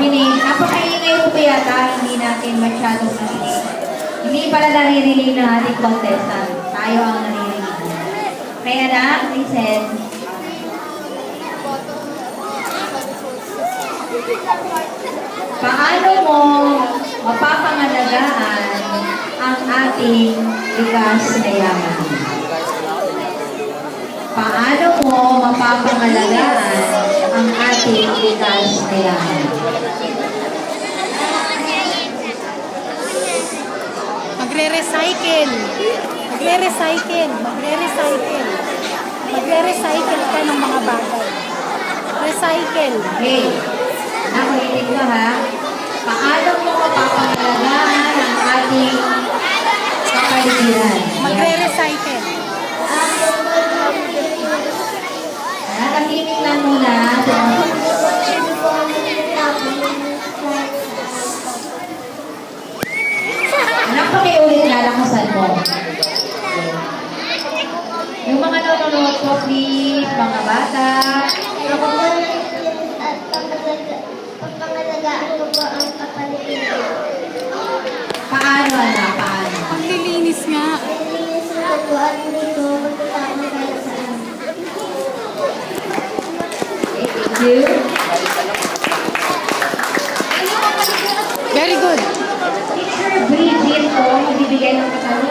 Marinig. Napakaingay po yata, hindi natin masyadong narinig. Hindi pala naririnig ng ating contestant. Tayo ang naririnig. Kaya na, listen. Paano mo mapapangalagaan ang ating likas na yaman? Paano mo mapapangalagaan ang ating likas na yaman? Magre-recycle. Magre-recycle. Magre-recycle. Magre-recycle ka ng mga bagay. Recycle. Okay. Nakulitin ko ha. Paano mo mapapangalagaan ang ating kapaligiran? Magre-recycle. Natahimik lang muna. Anak, pakiulit lalakasan mo. Yung mga nanonood po, please, mga bata. Pagpangalagaan mo po ang kapaligiran. Paano, anak? Paano? Paglilinis nga. Nilinis na po at dito magkatama kayo sa amin. Okay, thank you. Very good. Teacher Bridget po, magbibigay ng katanungan.